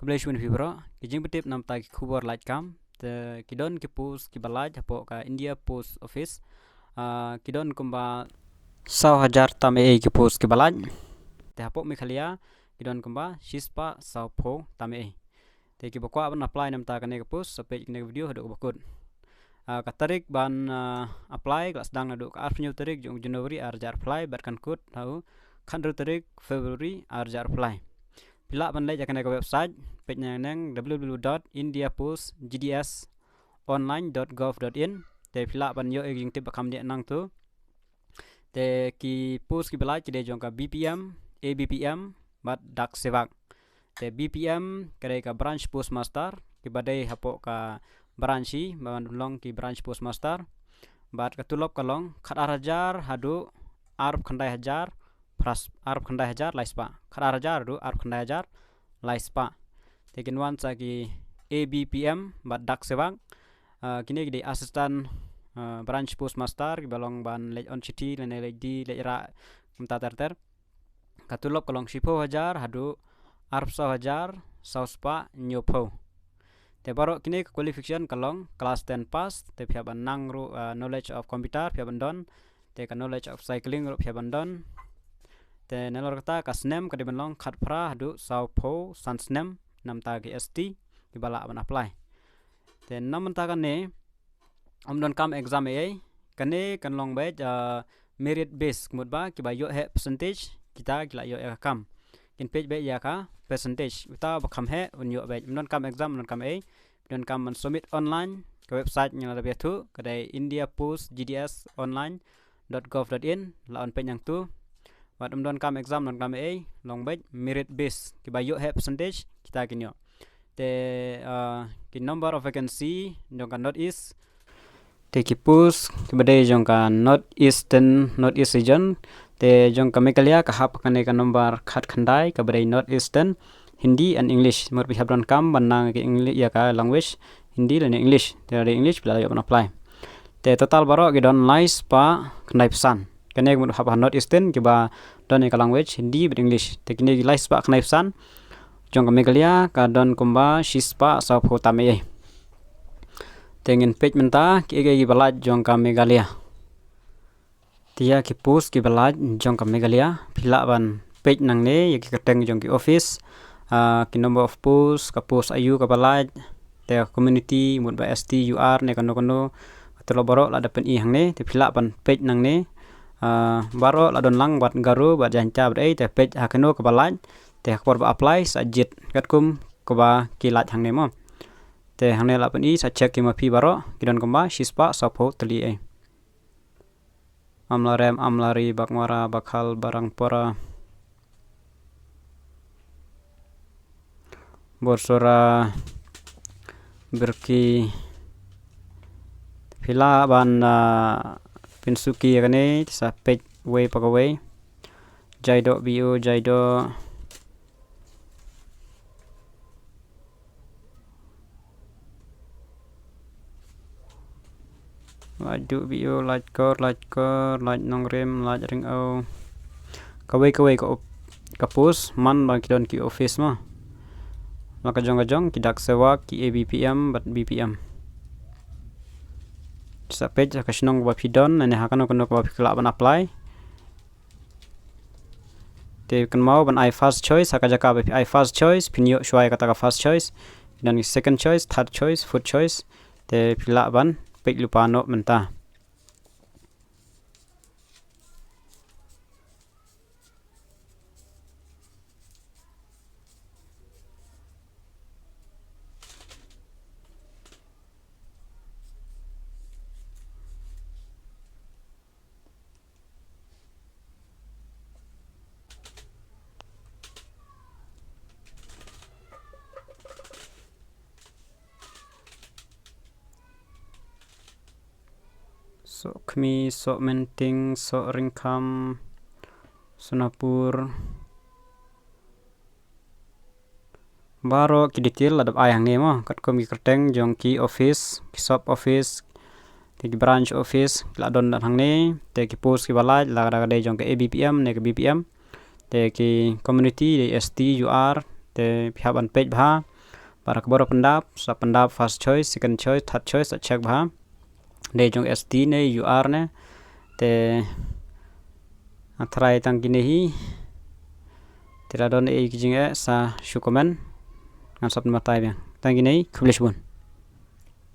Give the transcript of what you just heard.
Kublai Fibro, kijing betip nam ta kubor light cam, te kidon kipus kibalaj hapo ka India Post Office, kidon kumba 100,000 tame kipus kibalaj, te hapo mikhalia kidon kumba shispa saupo tame te kibakwa ban apply nam ta kane kipus sampai kene video haduk bakut. Katarik ban apply kelas dang naduk ka arfnyu tarik jung Januari arjar apply batkan kut tahu kan tarik Februari arjar apply. Bila ban lej kene ke website page nang www.indiapostgdsonline.gov.in te bila ban yo eging tip bakam dia nang tu te ki post ki belaj de jong ka BPM ABPM bat dak sevak te BPM kare ka branch postmaster ki badai hapo ka branchi ban long ki branch postmaster bat ka tulop kalong khat arajar hadu arb khandai hajar pras arb khandai hajar laispa khat arajar hadu arb khandai hajar laispa te kinwan sa ki ABPM bat dak sevak kini di asisten branch postmaster balong ban lej on city lene lej di lej ra kumta terter katulop kalong sipo hajar hadu arb so hajar sauspa nyopo te baro kini qualification kalong class 10 pass te pia ban nang ru knowledge of computer pia bandon te ka knowledge of cycling ru pia bandon te nelor kata kasnem ka dibanlong khat pra hadu saupo sansnem nam ta ki ST ki bala ban apply te nam ta kan ne don kam exam kane kan long bej merit base kemud ba ki ba yo he percentage kita kila yo kam kin page be ya ka percentage uta ba kam he un yo bej don kam exam don kam don kam man submit online ke website yang ada tu kedai India Post GDS online.gov.in la on page yang tu wat don kam exam don kam long bej merit base ki ba yo he percentage kita kinyo te ki number of vacancy don kan not is te kipus kibade jong ka north east region te jong ka mekalia ka hap kane ka number khat khandai ka bade north eastern Hindi and English mur bihab don kam banang ke English ya ka language Hindi dan English te ada English bila yo apply te total baro ki don lais pa khandai pesan kane mur hap north eastern ki ba don ka language Hindi dan English te kine ki lais pa khandai pesan jong ka mekalia ka don kumba shispa sa pho tame tengin page menta ki ege balaj jong ka Meghalaya tia ki post ki balaj jong ka Meghalaya phila ban page nang ne ki kateng jong ki office ki number of post ka post ayu ka balaj te community mud ba STUR ne kono telo baro la dapen i hang ne te phila ban page nang ne baro la don lang bat garu bat janca bat te page hakeno ka balaj te hakor ba apply sajit katkum ko ba ki laj hang ne mo te hang ne la pen i sa check ki ma phi baro kidon komba shispa sapo teli amlarem amlari bakmara bakhal barang pora borsora berki phila ban pinsuki kane sa page way pakaway jaido bio jaido light do bio light core light nong rem light ring o kawai ka post man bang kidon ki office ma maka jong kidak sewa ki ABPM bat BPM sa page ka shnong ba pidon ne hakano kono ba phila ban apply te kan mau ban I first choice haka jaka ba I first choice pinyo shwai kata ka first choice dan second choice third choice fourth choice te phila ban page lupa no menta so kmi so menting so ringkam sunapur baro ki detail ladap ayang ne mo kat kom ki kerteng jong ki office ki shop office ki branch office la don hang ne te ki post ki balaj la da de jong ke ABPM ne ke BPM te ki community de STUR te phaban page bha para keboro pendap sa pendap first choice second choice third choice check bha de jong SD ne UR ne te atrai tang kini hi tiradon e kijing sa syukumen ngan sap matai bang tang kini kublish bun